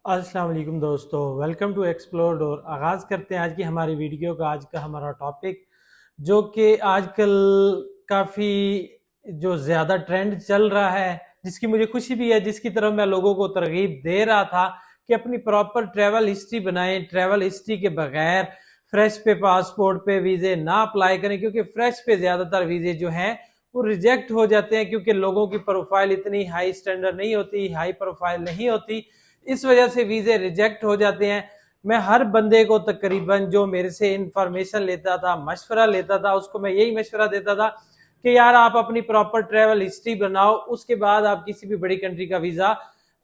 अस्सलाम वालेकुम दोस्तों, वेलकम टू एक्सप्लोर डोर। आगाज़ करते हैं आज की हमारी वीडियो का। आज का हमारा टॉपिक जो कि आजकल काफ़ी जो ज़्यादा ट्रेंड चल रहा है, जिसकी मुझे खुशी भी है, जिसकी तरफ मैं लोगों को तरगीब दे रहा था कि अपनी प्रॉपर ट्रैवल हिस्ट्री बनाएं। ट्रैवल हिस्ट्री के बगैर फ्रेश पे पासपोर्ट पे वीज़े ना अप्लाई करें, क्योंकि फ्रेश पे ज़्यादातर वीज़े जो हैं वो रिजेक्ट हो जाते हैं, क्योंकि लोगों की प्रोफाइल इतनी हाई स्टैंडर्ड नहीं होती, हाई प्रोफाइल नहीं होती। इस वजह से वीजे रिजेक्ट हो जाते हैं। मैं हर बंदे को तकरीबन जो मेरे से इंफॉर्मेशन लेता था, मशवरा लेता था, उसको मैं यही मशवरा देता था कि यार आप अपनी प्रॉपर ट्रैवल हिस्ट्री बनाओ, उसके बाद आप किसी भी बड़ी कंट्री का वीजा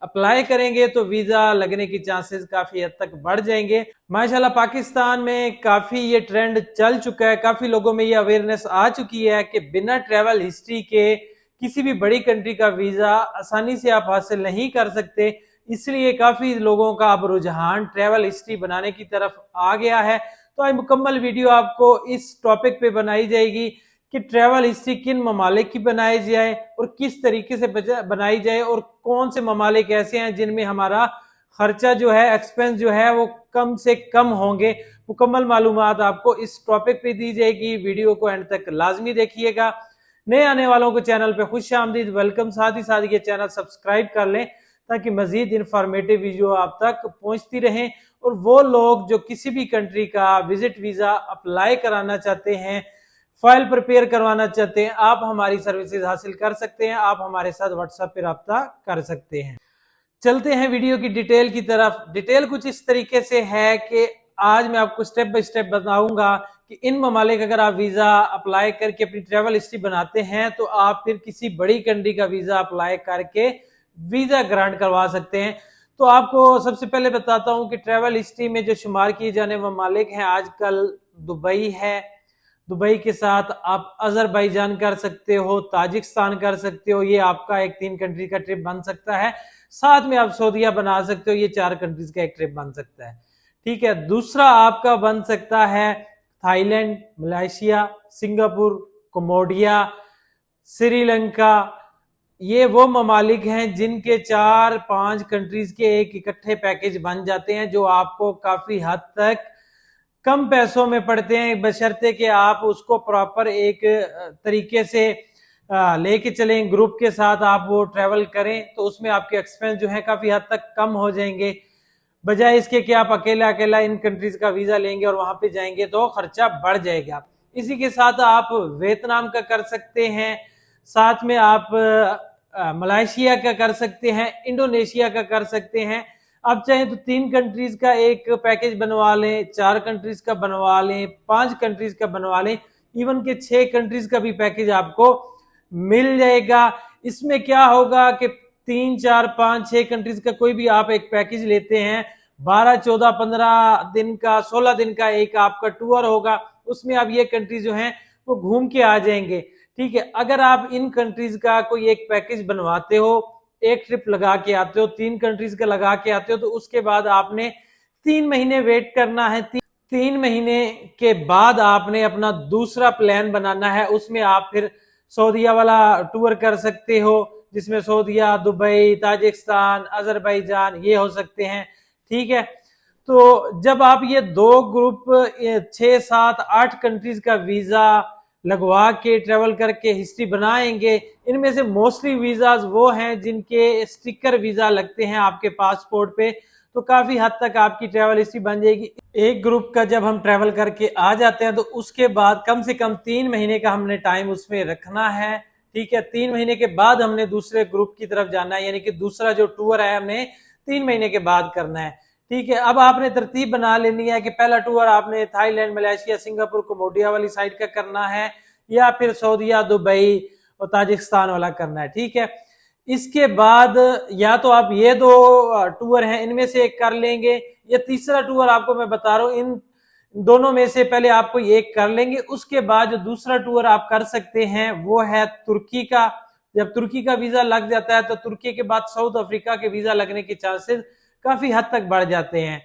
अप्लाई करेंगे तो वीजा लगने की चांसेस काफी हद तक बढ़ जाएंगे। माशाल्लाह पाकिस्तान में काफी ये ट्रेंड चल चुका है, काफी लोगों में ये अवेयरनेस आ चुकी है कि बिना ट्रैवल हिस्ट्री के किसी भी बड़ी कंट्री का वीजा आसानी से आप हासिल नहीं कर सकते। इसलिए काफी लोगों का अब रुझान ट्रैवल हिस्ट्री बनाने की तरफ आ गया है। तो आज मुकम्मल वीडियो आपको इस टॉपिक पे बनाई जाएगी कि ट्रैवल हिस्ट्री किन ममालिक की बनाई जाए और किस तरीके से बनाई जाए, और कौन से ममालिक ऐसे हैं जिनमें हमारा खर्चा जो है, एक्सपेंस जो है वो कम से कम होंगे। मुकम्मल मालूमात आपको इस टॉपिक पे दी जाएगी। वीडियो को एंड तक लाजमी देखिएगा। नए आने वालों को चैनल पे खुश आमदीद, वेलकम। साथ ही साथ ये चैनल सब्सक्राइब कर लें ताकि मजीद इंफॉर्मेटिव वीडियो आप तक पहुंचती रहें। और वो लोग जो किसी भी कंट्री का विजिट वीजा अप्लाई कराना चाहते हैं, फाइल प्रिपेयर करवाना चाहते हैं, आप हमारी सर्विसेज हासिल कर सकते हैं। आप हमारे साथ व्हाट्सएप पे रब्ता कर सकते हैं। चलते हैं वीडियो की डिटेल की तरफ। डिटेल कुछ इस तरीके से है कि आज मैं आपको स्टेप बाय स्टेप बताऊंगा कि इन ममालिक अगर आप वीजा अप्लाई करके अपनी ट्रैवल हिस्ट्री बनाते हैं तो आप फिर किसी बड़ी कंट्री का वीजा अप्लाई करके वीजा ग्रांट करवा सकते हैं। तो आपको सबसे पहले बताता हूं कि ट्रैवल हिस्ट्री में जो शुमार किए जाने ममालिक हैं आजकल दुबई है। दुबई के साथ आप अजरबैजान कर सकते हो, ताजिकिस्तान कर सकते हो, ये आपका एक 3 कंट्री का ट्रिप बन सकता है। साथ में आप सऊदीया बना सकते हो, ये 4 कंट्रीज का एक ट्रिप बन सकता है। ठीक है। दूसरा आपका बन सकता है Thailand, Malaysia, Singapore, Cambodia, Sri Lanka. ये वो ममालिक हैं जिनके 4-5 कंट्रीज के एक इकट्ठे पैकेज बन जाते हैं, जो आपको काफी हद तक कम पैसों में पड़ते हैं, बशर्ते कि आप उसको प्रॉपर एक तरीके से लेके चलें, ग्रुप के साथ आप वो ट्रेवल करें, तो उसमें आपके एक्सपेंस जो है काफी हद तक कम हो जाएंगे। बजाय इसके कि आप अकेला अकेला इन कंट्रीज का वीजा लेंगे और वहां पे जाएंगे तो खर्चा बढ़ जाएगा। इसी के साथ आप वियतनाम का कर सकते हैं, साथ में आप मलेशिया का कर सकते हैं, इंडोनेशिया का कर सकते हैं। आप चाहें तो 3 कंट्रीज का एक पैकेज बनवा लें, 4 कंट्रीज का बनवा लें, 5 कंट्रीज का बनवा लें, इवन के 6 कंट्रीज का भी पैकेज आपको मिल जाएगा। इसमें क्या होगा कि 3, 4, 5, 6 कंट्रीज का कोई भी आप एक पैकेज लेते हैं, 12, 14, 15 दिन का, 16 दिन का एक आपका टूर होगा, उसमें आप ये कंट्री जो हैं वो घूम के आ जाएंगे। ठीक है। अगर आप इन कंट्रीज का कोई एक पैकेज बनवाते हो, एक ट्रिप लगा के आते हो, 3 कंट्रीज का लगा के आते हो, तो उसके बाद आपने 3 महीने वेट करना है। 3 महीने के बाद आपने अपना दूसरा प्लान बनाना है। उसमें आप फिर सऊदीया वाला टूर कर सकते हो, जिसमें सऊदीया, दुबई, ताजिकिस्तान, अजरबैजान ये हो सकते हैं। ठीक है। तो जब आप ये 2 ग्रुप 6, 7, 8 कंट्रीज का वीजा लगवा के ट्रेवल करके हिस्ट्री बनाएंगे, इनमें से मोस्टली वीजाज वो हैं जिनके स्टिकर वीजा लगते हैं आपके पासपोर्ट पे, तो काफी हद तक आपकी ट्रेवल हिस्ट्री बन जाएगी। एक ग्रुप का जब हम ट्रेवल करके आ जाते हैं तो उसके बाद कम से कम 3 महीने का हमने टाइम उसमें रखना है। ठीक है। 3 महीने के बाद हमने दूसरे ग्रुप की तरफ जाना है, यानी कि दूसरा जो टूर है हमने 3 महीने के बाद करना है। ठीक है। अब आपने तरतीब बना लेनी है कि पहला टूर आपने थाईलैंड, मलेशिया, सिंगापुर, कम्बोडिया वाली साइड का करना है, या फिर सऊदीया, दुबई और ताजिकिस्तान वाला करना है। ठीक है। इसके बाद या तो आप ये 2 टूर हैं इनमें से एक कर लेंगे, या तीसरा टूर आपको मैं बता रहा हूं, इन दोनों में से पहले आपको एक कर लेंगे। उसके बाद जो दूसरा टूर आप कर सकते हैं वो है तुर्की का। जब तुर्की का वीजा लग जाता है तो तुर्की के बाद साउथ अफ्रीका के वीजा लगने के चांसेस काफी हद तक बढ़ जाते हैं।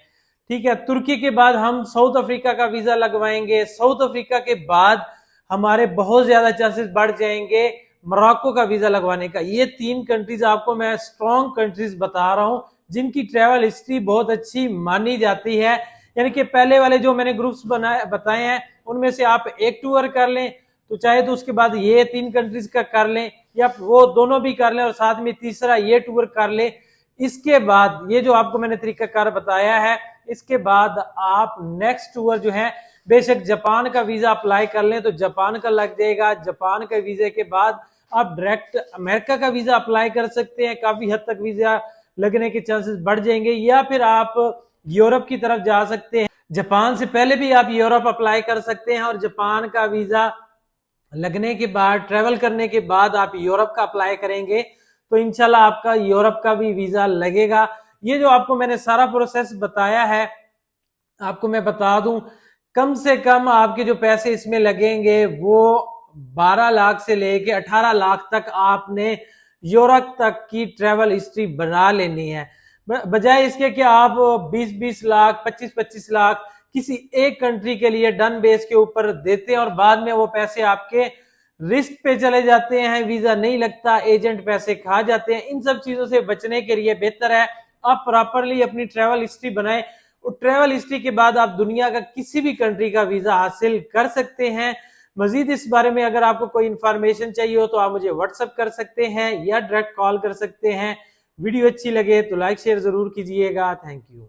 ठीक है। तुर्की के बाद हम साउथ अफ्रीका का वीजा लगवाएंगे। साउथ अफ्रीका के बाद हमारे बहुत ज्यादा चांसेस बढ़ जाएंगे मोरक्को का वीजा लगवाने का। ये 3 कंट्रीज आपको मैं स्ट्रॉन्ग कंट्रीज बता रहा हूं जिनकी ट्रैवल हिस्ट्री बहुत अच्छी मानी जाती है। यानी कि पहले वाले जो मैंने ग्रुप्स बताए हैं उनमें से आप एक टूर कर लें तो चाहे तो उसके बाद ये 3 कंट्रीज का कर लें या वो दोनों भी कर लें और साथ में तीसरा ये टूर कर लें। इसके बाद ये जो आपको मैंने तरीकाकार बताया है, इसके बाद आप नेक्स्ट टूर जो है बेशक जापान का वीजा अप्लाई कर लें तो जापान का लग जाएगा। जापान के वीजे के बाद आप डायरेक्ट अमेरिका का वीजा अप्लाई कर सकते हैं, काफी हद तक वीजा लगने के चांसेस बढ़ जाएंगे। या फिर आप यूरोप की तरफ जा सकते हैं, जापान से पहले भी आप यूरोप अप्लाई कर सकते हैं और जापान का वीजा लगने के बाद ट्रेवल करने के बाद आप यूरोप का अप्लाई करेंगे तो इंशाल्लाह आपका यूरोप का भी वीजा लगेगा। ये जो आपको मैंने सारा प्रोसेस बताया है, आपको मैं बता दूं कम से कम आपके जो पैसे इसमें लगेंगे वो 12 लाख से लेके 18 लाख तक आपने यूरोप तक की ट्रेवल हिस्ट्री बना लेनी है, बजाय इसके कि आप 20-20 लाख 25-25 लाख किसी एक कंट्री के लिए डन बेस के ऊपर देते हैं और बाद में वो पैसे आपके रिस्क पे चले जाते हैं, वीजा नहीं लगता, एजेंट पैसे खा जाते हैं। इन सब चीजों से बचने के लिए बेहतर है आप प्रॉपरली अपनी ट्रेवल हिस्ट्री बनाएं और ट्रेवल हिस्ट्री के बाद आप दुनिया का किसी भी कंट्री का वीजा हासिल कर सकते हैं। मजीद इस बारे में अगर आपको कोई इंफॉर्मेशन चाहिए हो तो आप मुझे व्हाट्सएप कर सकते हैं या डायरेक्ट कॉल कर सकते हैं। वीडियो अच्छी लगे तो लाइक शेयर जरूर कीजिएगा। Thank you.